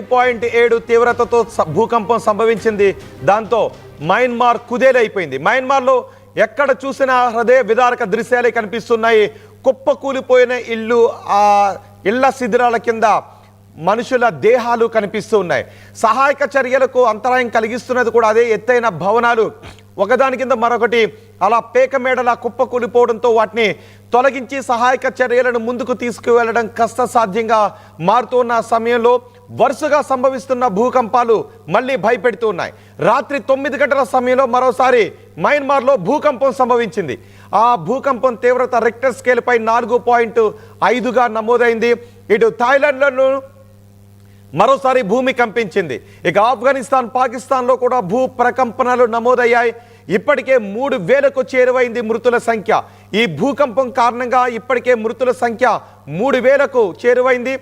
7 తీవ్రతతో భూకంపం సంభవించింది. దాంతో మయన్మార్ కుదేలైపోయింది. మయన్మార్లో ఎక్కడ చూసినా హృదయ విదారక దృశ్యాలే కనిపిస్తున్నాయి. కుప్పకూలిపోయిన ఇళ్ళు, ఆ ఇళ్ల శిథిరాల కింద మనుషుల దేహాలు కనిపిస్తూ ఉన్నాయి. సహాయక చర్యలకు అంతరాయం కలిగిస్తున్నది కూడా అదే. ఎత్తైన భవనాలు ఒకదాని కింద మరొకటి అలా పేక మేడలా కుప్పకూలిపోవడంతో వాటిని తొలగించి సహాయక చర్యలను ముందుకు తీసుకువెళ్లడం కష్టసాధ్యంగా మారుతున్న సమయంలో వరుసగా సంభవిస్తున్న భూకంపాలు మళ్ళీ భయపెడుతూ ఉన్నాయి. రాత్రి 9 గంటల సమయంలో మరోసారి మయన్మార్లో భూకంపం సంభవించింది. ఆ భూకంపం తీవ్రత రిక్టర్ స్కేల్ పై 4.5గా నమోదైంది. ఇటు థాయిలాండ్లోనూ మరోసారి భూమి కంపించింది. ఇక ఆఫ్ఘనిస్తాన్, పాకిస్తాన్లో కూడా భూ ప్రకంపనలు నమోదయ్యాయి. ఇప్పటికే 3,000కు చేరువైంది మృతుల సంఖ్య. ఈ భూకంపం కారణంగా ఇప్పటికే మృతుల సంఖ్య 3,000కు చేరువైంది.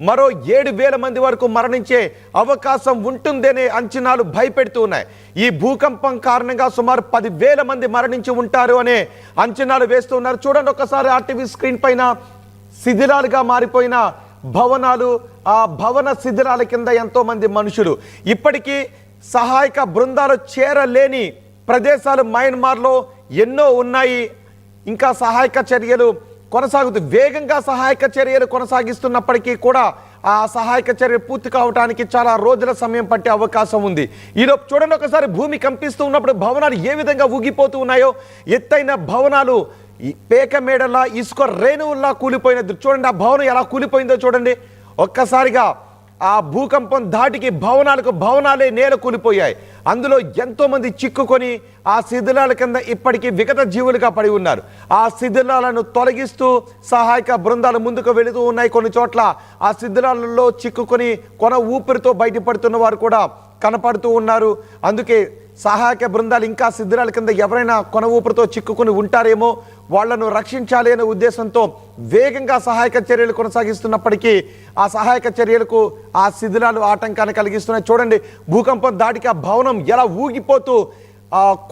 మరో 7,000 మంది వరకు మరణించే అవకాశం ఉంటుందనే అంచనాలు భయపెడుతూ ఉన్నాయి. ఈ భూకంపం కారణంగా సుమారు 10,000 మంది మరణించి ఉంటారు అనే అంచనాలు వేస్తున్నారు. చూడండి ఒక్కసారి ఆర్టీవీ స్క్రీన్ పైన శిథిలాలుగా మారిపోయిన భవనాలు, ఆ భవన శిథిలాల కింద ఎంతో మంది మనుషులు. ఇప్పటికీ సహాయక బృందాలు చేరలేని ప్రదేశాలు మయన్మార్లో ఎన్నో ఉన్నాయి. ఇంకా సహాయక చర్యలు వేగంగా సహాయక చర్యలు కొనసాగిస్తున్నప్పటికీ కూడా ఆ సహాయక చర్య పూర్తి కావడానికి చాలా రోజుల సమయం పట్టే అవకాశం ఉంది. ఈలోపు చూడండి ఒకసారి భూమి కంపిస్తూ ఉన్నప్పుడు భవనాలు ఏ విధంగా ఊగిపోతూ ఉన్నాయో. ఎత్తైన భవనాలు పేక మేడలా, ఇసుక రేణువుల్లా కూలిపోయినది. చూడండి ఆ భవనం ఎలా కూలిపోయిందో చూడండి. ఒక్కసారిగా ఆ భూకంపం ధాటికి భవనాలే నేల కూలిపోయాయి. అందులో ఎంతో మంది చిక్కుకొని ఆ శిథిలాల కింద ఇప్పటికీ విగత జీవులుగా పడి ఉన్నారు. ఆ శిథిలాలను తొలగిస్తూ సహాయక బృందాలు ముందుకు వెళుతూ ఉన్నాయి. కొన్ని చోట్ల ఆ శిథిలాలలో చిక్కుకొని కొన ఊపిరితో బయటపడుతున్న వారు కూడా కనపడుతూ ఉన్నారు. అందుకే సహాయక బృందాలు ఇంకా శిథిలాల కింద ఎవరైనా కొన ఊపిరితో చిక్కుకొని ఉంటారేమో, వాళ్లను రక్షించాలి అనే ఉద్దేశంతో వేగంగా సహాయక చర్యలు కొనసాగిస్తున్నప్పటికీ ఆ సహాయక చర్యలకు ఆ శిథిలాలు ఆటంకాన్ని కలిగిస్తున్నాయి. చూడండి భూకంపం దాటికి ఆ భవనం ఎలా ఊగిపోతూ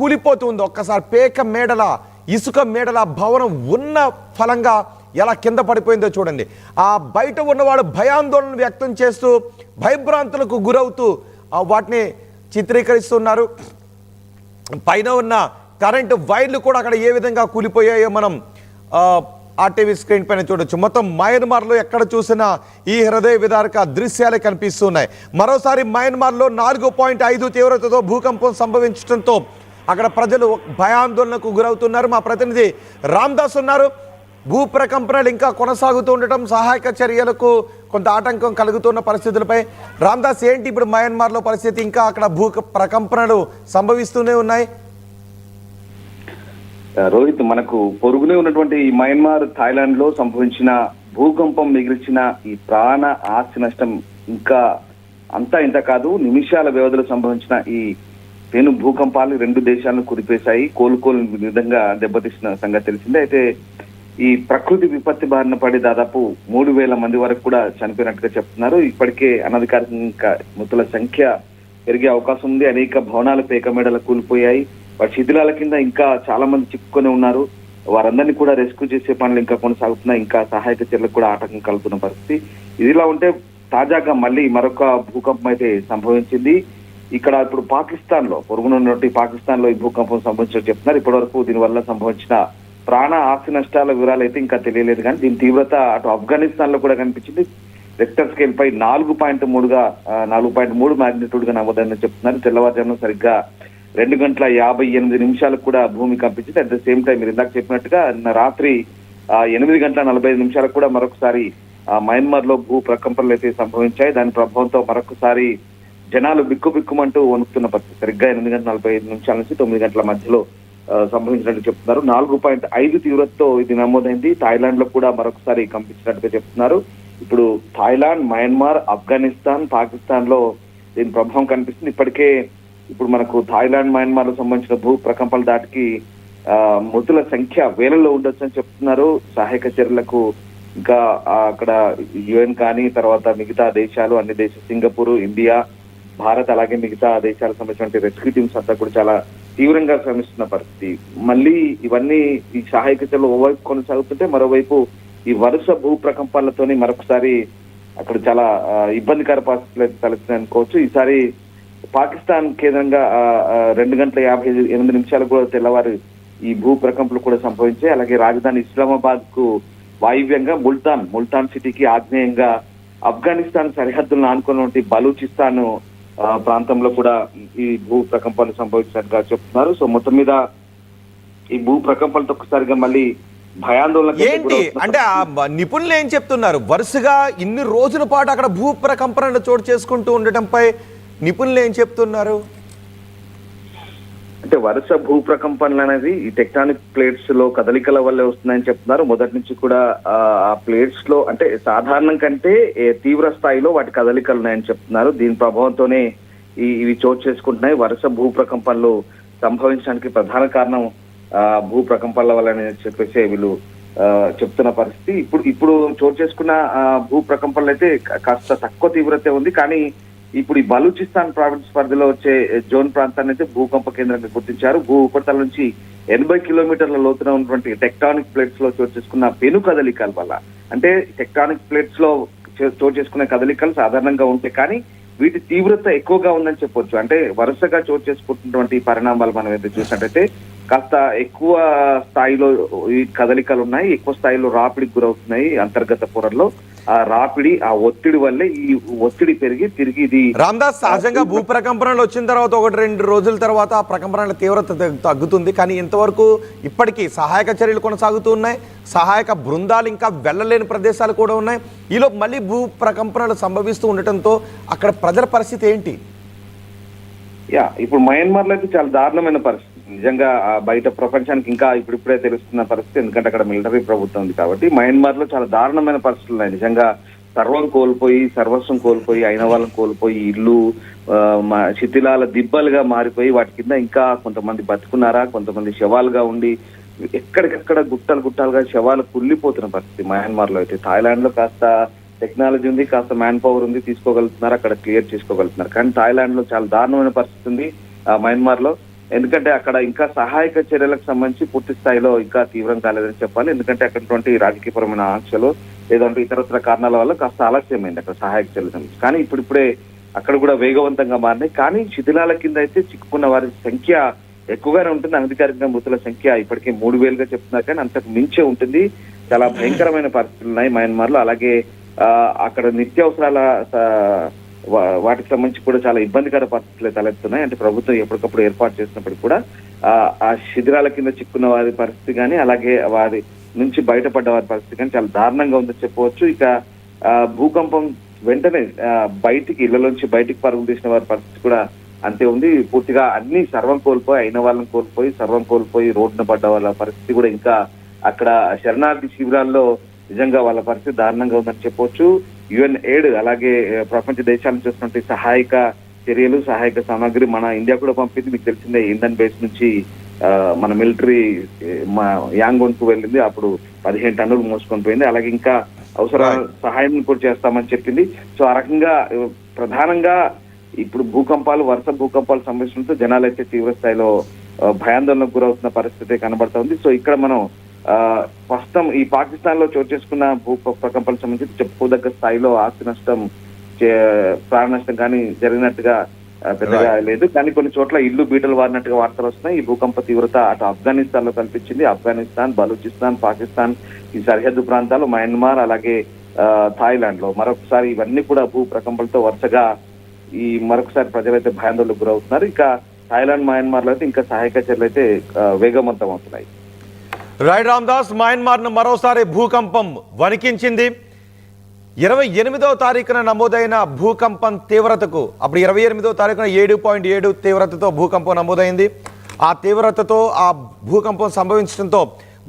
కూలిపోతూ ఉందో. ఒక్కసారి పేక మేడల, ఇసుక మేడల భవనం ఉన్న ఫలంగా ఎలా కింద పడిపోయిందో చూడండి. ఆ బయట ఉన్నవాడు భయాందోళన వ్యక్తం చేస్తూ భయభ్రాంతులకు గురవుతూ వాటిని చిత్రీకరిస్తున్నారు. పైన ఉన్న కరెంటు వైర్లు కూడా అక్కడ ఏ విధంగా కూలిపోయాయో మనం ఆర్టీవీ స్క్రీన్ పైన చూడొచ్చు. మొత్తం మయన్మార్లో ఎక్కడ చూసినా ఈ హృదయ విదారక దృశ్యాలే కనిపిస్తున్నాయి. మరోసారి మయన్మార్లో 4.5 తీవ్రతతో భూకంపం సంభవించడంతో అక్కడ ప్రజలు భయాందోళనకు గురవుతున్నారు. మా ప్రతినిధి రామ్దాస్ ఉన్నారు. భూ ప్రకంపనలు ఇంకా కొనసాగుతూ ఉండటం సహాయక చర్యలకు కొంత ఆటంకం కలుగుతున్న పరిస్థితులపై రామ్దాస్, ఏంటి ఇప్పుడు మయన్మార్లో పరిస్థితి? ఇంకా అక్కడ భూ ప్రకంపనలు సంభవిస్తూనే ఉన్నాయి. రోహిత్, మనకు పొరుగునే ఉన్నటువంటి ఈ మయన్మార్, థాయిలాండ్ లో సంభవించిన భూకంపం మిగిల్చిన ఈ ప్రాణ ఆస్తి నష్టం ఇంకా అంతా ఇంత కాదు. నిమిషాల వ్యవధిలో సంభవించిన ఈ పెను భూకంపాలు 2 దేశాలను కుదిపేశాయి. కోలుకోని విధంగా దెబ్బతీసిన సంగతి తెలిసిందే. అయితే ఈ ప్రకృతి విపత్తి బారిన పడి దాదాపు 3,000 మంది వరకు కూడా చనిపోయినట్టుగా చెప్తున్నారు. ఇప్పటికే అనధికారికంగా మృతుల సంఖ్య పెరిగే అవకాశం ఉంది. అనేక భవనాలు పేక మేడలు కూలిపోయాయి. వాటి శిథిలాల కింద ఇంకా చాలా మంది చిక్కుకొని ఉన్నారు. వారందరినీ కూడా రెస్క్యూ చేసే పనులు ఇంకా కొనసాగుతున్నాయి. ఇంకా సహాయక చర్యలకు కూడా ఆటంకం కలుగుతున్న పరిస్థితి. ఇదిలా ఉంటే తాజాగా మళ్ళీ మరొక భూకంపం అయితే సంభవించింది. ఇక్కడ ఇప్పుడు పాకిస్తాన్ లో, పొరుగునున్నటువంటి పాకిస్తాన్ లో ఈ భూకంపం సంభవించినట్టు చెప్తున్నారు. ఇప్పటి వరకు దీనివల్ల సంభవించిన ప్రాణ ఆస్తి నష్టాల వివరాలు అయితే ఇంకా తెలియలేదు. కానీ దీని తీవ్రత అటు ఆఫ్ఘనిస్తాన్ లో కూడా కనిపించింది. రిక్టర్ స్కేల్ పై 4.3 మ్యాగ్నిట్యూడ్ గా నమోదని చెప్తున్నారు. తెల్లవారుజామున సరిగ్గా 2:58 కూడా భూమి కంపించింది. అట్ ద సేమ్ టైం మీరు ఇందాక చెప్పినట్టుగా రాత్రి 8:45 కూడా మరొకసారి మయన్మార్ లో భూ ప్రకంపనలు అయితే సంభవించాయి. దాని ప్రభావంతో మరొకసారి జనాలు బిక్కుబిక్కుమంటూ వణుకుతున్న పరిస్థితి. సరిగ్గా 8:45 నుంచి 9 గంటల మధ్యలో సంభవించినట్టు చెప్తున్నారు. 4.5 తీవ్రతతో ఇది నమోదైంది. థాయిలాండ్ లో కూడా మరొకసారి కంపించినట్టుగా చెప్తున్నారు. ఇప్పుడు థాయిలాండ్, మయన్మార్, ఆఫ్ఘనిస్తాన్, పాకిస్తాన్ లో దీని ప్రభావం కనిపిస్తుంది. ఇప్పటికే ఇప్పుడు మనకు థాయిలాండ్, మయన్మార్ లో సంబంధించిన భూ ప్రకంపనల దాటికి మృతుల సంఖ్య వేలలో ఉండొచ్చు అని చెప్తున్నారు. సహాయక చర్యలకు ఇంకా అక్కడ యుఎన్ కానీ, తర్వాత మిగతా దేశాలు, అన్ని దేశాలు, సింగపూర్, ఇండియా, భారత్, అలాగే మిగతా దేశాలకు సంబంధించిన రెస్క్యూ టీమ్స్ అంతా కూడా చాలా తీవ్రంగా శ్రమిస్తున్న పరిస్థితి. మళ్ళీ ఇవన్నీ ఈ సహాయక చర్యలు ఓవైపు కొనసాగుతుంటే, మరోవైపు ఈ వరుస భూ ప్రకంపనలతోని మరొకసారి అక్కడ చాలా ఇబ్బందికర పరిస్థితులు అయితే తలెత్తున్నాయి అనుకోవచ్చు. ఈసారి పాకిస్తాన్ కేంద్రంగా 2:58 కూడా తెల్లవారు ఈ భూ ప్రకంపనలు కూడా సంభవించాయి. అలాగే రాజధాని ఇస్లామాబాద్ కు వాయువ్యంగా ముల్తాన్ సిటీకి ఆగ్నేయంగా ఆఫ్ఘనిస్తాన్ సరిహద్దులను ఆనుకున్నటువంటి బలూచిస్తాన్ ప్రాంతంలో కూడా ఈ భూ ప్రకంపనలు సంభవించినట్టుగా చెప్తున్నారు. సో మొత్తం మీద ఈ భూ ప్రకంపనలతో ఒక్కసారిగా మళ్ళీ భయాందోళన ఏంటి అంటే ఆ నిపుణులు ఏం చెప్తున్నారు? వరుసగా ఇన్ని రోజుల పాటు అక్కడ భూ ప్రకంపనలు చోటు చేసుకుంటూ ఉండటంపై నిపుణులు ఏం చెప్తున్నారు? అంటే వరుస భూ ప్రకంపనలు అనేది ఈ టెక్టానిక్ ప్లేట్స్ లో కదలికల వల్లే వస్తున్నాయని చెప్తున్నారు. మొదటి నుంచి కూడా ఆ ప్లేట్స్ లో అంటే సాధారణం కంటే తీవ్ర స్థాయిలో వాటి కదలికలు ఉన్నాయని చెప్తున్నారు. దీని ప్రభావంతోనే ఇవి చోటు చేసుకుంటున్నాయి. వరుస భూ ప్రకంపనలు సంభవించడానికి ప్రధాన కారణం భూ ప్రకంపనల వల్ల చెప్పేసి వీళ్ళు చెప్తున్న పరిస్థితి. ఇప్పుడు చోటు చేసుకున్న భూ ప్రకంపనలు అయితే కాస్త తక్కువ తీవ్రత ఉంది. కానీ ఇప్పుడు ఈ బలూచిస్తాన్ ప్రావిన్స్ పరిధిలో వచ్చే జోన్ ప్రాంతాన్ని అయితే భూకంప కేంద్రంగా గుర్తించారు. భూ ఉపరితల నుంచి 80 కిలోమీటర్ల లోతున ఉన్నటువంటి టెక్టానిక్ ప్లేట్స్ లో చోటు చేసుకున్న పెను కదలికల వల్ల, అంటే టెక్టానిక్ ప్లేట్స్ లో చోటు చేసుకునే కదలికలు సాధారణంగా ఉంటాయి, కానీ వీటి తీవ్రత ఎక్కువగా ఉందని చెప్పొచ్చు. అంటే వరుసగా చోటు చేసుకుంటున్నటువంటి పరిణామాలు మనం ఏదైతే చూసినట్టయితే కాస్త ఎక్కువ స్థాయిలో ఈ కదలికలు ఉన్నాయి, ఎక్కువ స్థాయిలో రాపిడికి గురవుతున్నాయి. అంతర్గత పొరల్లో ఆ రాపిడి, ఆ ఒత్తిడి వల్లే ఈ ఒత్తిడి పెరిగి తిరిగి ఇది రామ్దాస్, సహజంగా భూ ప్రకంపనలు వచ్చిన తర్వాత 1-2 రోజుల తర్వాత ఆ ప్రకంపనల తీవ్రత తగ్గుతుంది. కానీ ఇంతవరకు ఇప్పటికీ సహాయక చర్యలు కొనసాగుతూ ఉన్నాయి. సహాయక బృందాలు ఇంకా వెళ్ళలేని ప్రదేశాలు కూడా ఉన్నాయి. ఈలోపు మళ్ళీ భూ ప్రకంపనలు సంభవిస్తూ ఉండటంతో అక్కడ ప్రజల పరిస్థితి ఏంటి? ఇప్పుడు మయన్మార్ లో అయితే చాలా దారుణమైన పరిస్థితి. నిజంగా బయట ప్రపంచానికి ఇంకా ఇప్పుడిప్పుడే తెలుస్తున్న పరిస్థితి, ఎందుకంటే అక్కడ మిలిటరీ ప్రభుత్వం ఉంది కాబట్టి. మయన్మార్ లో చాలా దారుణమైన పరిస్థితులు ఉన్నాయి. నిజంగా సర్వస్వం కోల్పోయి అయిన వాళ్ళని కోల్పోయి ఇల్లు శిథిలాల దిబ్బలుగా మారిపోయి వాటి కింద ఇంకా కొంతమంది బతుకున్నారా, కొంతమంది శవాలుగా ఉండి ఎక్కడికెక్కడ గుట్టాలుగా శవాలు కుళ్ళిపోతున్న పరిస్థితి మయన్మార్ లో అయితే. థాయిలాండ్ లో కాస్త టెక్నాలజీ ఉంది, కాస్త మ్యాన్ పవర్ ఉంది, తీసుకోగలుగుతున్నారు, అక్కడ క్లియర్ చేసుకోగలుగుతున్నారు. కానీ థాయిలాండ్ లో చాలా దారుణమైన పరిస్థితి ఉంది మయన్మార్ లో. ఎందుకంటే అక్కడ ఇంకా సహాయక చర్యలకు సంబంధించి పూర్తి స్థాయిలో ఇంకా తీవ్రం కాలేదని చెప్పాలి. ఎందుకంటే అక్కడటువంటి రాజకీయపరమైన ఆంక్షలు లేదంటే ఇతరత్ర కారణాల వల్ల కాస్త ఆలస్యమైంది అక్కడ సహాయక చర్యల సంబంధించి. కానీ ఇప్పుడిప్పుడే అక్కడ కూడా వేగవంతంగా మారినాయి. కానీ శిథిలాల కింద అయితే చిక్కుకున్న వారి సంఖ్య ఎక్కువగానే ఉంటుంది. అధికారికంగా మృతుల సంఖ్య ఇప్పటికే 3,000గా చెప్తున్నారు, కానీ అంతకు మించే ఉంటుంది. చాలా భయంకరమైన పరిస్థితులు ఉన్నాయి మయన్మార్ లో. అలాగే అక్కడ నిత్యావసరాల వాటికి సంబంధించి కూడా చాలా ఇబ్బందికర పరిస్థితులు తలెత్తున్నాయి. అంటే ప్రభుత్వం ఎప్పటికప్పుడు ఏర్పాటు చేసినప్పటికీ కూడా ఆ శిథిరాల కింద చిక్కున్న వారి పరిస్థితి కానీ అలాగే వారి నుంచి బయటపడ్డ వారి పరిస్థితి కానీ చాలా దారుణంగా ఉందని చెప్పవచ్చు. ఇక భూకంపం వెంటనే ఇళ్లలోంచి బయటికి పరుగులు తీసిన వారి పరిస్థితి కూడా అంతే ఉంది. పూర్తిగా అన్ని సర్వం కోల్పోయి అయిన వాళ్ళని కోల్పోయి రోడ్డున పడ్డ వాళ్ళ పరిస్థితి కూడా ఇంకా అక్కడ శరణార్థి శిబిరాల్లో నిజంగా వాళ్ళ పరిస్థితి దారుణంగా ఉందని చెప్పవచ్చు. UN-AID అలాగే ప్రపంచ దేశాలను చూసినటువంటి సహాయక చర్యలు, సహాయక సామాగ్రి మన ఇండియా కూడా పంపింది. మీకు తెలిసిందే, ఇంధన్ బేస్ నుంచి మన మిలిటరీ యాంగోన్ కు వెళ్ళింది. అప్పుడు 15 టన్నులు మోసుకొని పోయింది. అలాగే ఇంకా అవసర సహాయం కూడా చేస్తామని చెప్పింది. సో ఆ రకంగా ప్రధానంగా ఇప్పుడు వరుస భూకంపాలు సంభవించడంతో జనాలు అయితే తీవ్ర స్థాయిలో భయాందోళనకు గురవుతున్న పరిస్థితి కనబడతా ఉంది. సో ఇక్కడ మనం ప్రస్తుతం ఈ పాకిస్తాన్ లో చోటు చేసుకున్న భూ ప్రకంపనలకు సంబంధించి చెప్పుకోదగ్గ స్థాయిలో ఆస్తి నష్టం, ప్రాణ నష్టం కానీ జరిగినట్టుగా పెద్దగా లేదు. కానీ కొన్ని చోట్ల ఇల్లు బీటలు వారినట్టుగా వార్తలు వస్తున్నాయి. ఈ భూకంప తీవ్రత అటు ఆఫ్ఘనిస్తాన్ లో కనిపించింది. ఆఫ్ఘనిస్తాన్, బలూచిస్తాన్, పాకిస్తాన్ ఈ సరిహద్దు ప్రాంతాలు, మయన్మార్ అలాగే థాయిలాండ్ లో మరొకసారి ఇవన్నీ కూడా భూ ప్రకంపనలతో వరుసగా మరొకసారి ప్రజలైతే భయాందోళనకు గురవుతున్నారు. ఇక థాయిలాండ్, మయన్మార్ లో అయితే ఇంకా సహాయక చర్యలు అయితే వేగవంతం అవుతున్నాయి. రైట్ రామ్దాస్, మయన్మార్ను మరోసారి భూకంపం వణికించింది. 28వ తారీఖున నమోదైన భూకంపం తీవ్రతకు అప్పుడు 28వ తారీఖున 7.7 తీవ్రతతో భూకంపం నమోదైంది. ఆ తీవ్రతతో ఆ భూకంపం సంభవించడంతో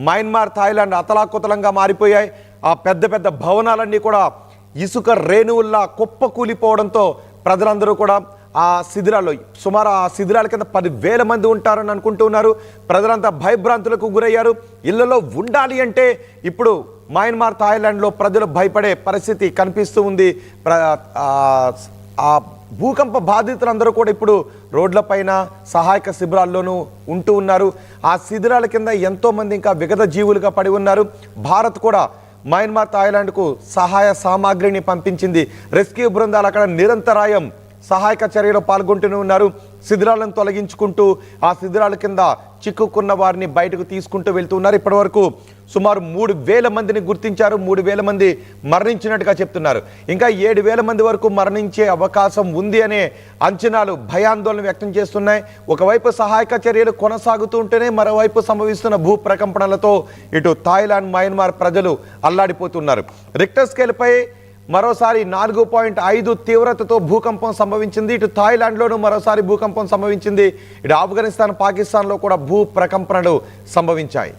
మయన్మార్, థాయిలాండ్ అతలాకుతలంగా మారిపోయాయి. ఆ పెద్ద భవనాలన్నీ కూడా ఇసుక రేణువుల్లా కుప్పకూలిపోవడంతో ప్రజలందరూ కూడా ఆ శిథిలాల్లో సుమారు ఆ శిథిలాల కింద 10,000 మంది ఉంటారని అనుకుంటున్నారు. ప్రజలంతా భయభ్రాంతులకు గురయ్యారు. ఇళ్లలో ఉండాలి అంటే ఇప్పుడు మయన్మార్, థాయిలాండ్లో ప్రజలు భయపడే పరిస్థితి కనిపిస్తూ ఉంది. ఆ భూకంప బాధితులందరూ కూడా ఇప్పుడు రోడ్లపైన సహాయక శిబిరాల్లోనూ ఉంటూ ఉన్నారు. ఆ శిథిలాల కింద ఎంతోమంది ఇంకా విగత జీవులుగా పడి ఉన్నారు. భారత్ కూడా మయన్మార్ థాయిలాండ్కు సహాయ సామాగ్రిని పంపించింది. రెస్క్యూ బృందాలు అక్కడ నిరంతరాయం సహాయక చర్యలో పాల్గొంటూనే ఉన్నారు. శిథిరాలను తొలగించుకుంటూ ఆ శిథిరాల కింద చిక్కుకున్న వారిని బయటకు తీసుకుంటూ వెళ్తున్నారు. ఇప్పటి వరకు సుమారు 3,000 మందిని గుర్తించారు. 3,000 మంది మరణించినట్టుగా చెప్తున్నారు. ఇంకా 7,000 మంది వరకు మరణించే అవకాశం ఉంది అనే అంచనాలు భయాందోళన వ్యక్తం చేస్తున్నాయి. ఒకవైపు సహాయక చర్యలు కొనసాగుతూ ఉంటేనే మరోవైపు సంభవిస్తున్న భూ ప్రకంపనలతో ఇటు థాయిలాండ్, మయన్మార్ ప్రజలు అల్లాడిపోతున్నారు. రిక్టర్ స్కేల్పై మరోసారి 4.5 తీవ్రతతో భూకంపం సంభవించింది. ఇటు థాయిలాండ్లోనూ మరోసారి భూకంపం సంభవించింది. ఇటు ఆఫ్ఘనిస్తాన్, పాకిస్తాన్లో కూడా భూ ప్రకంపనలు సంభవించాయి.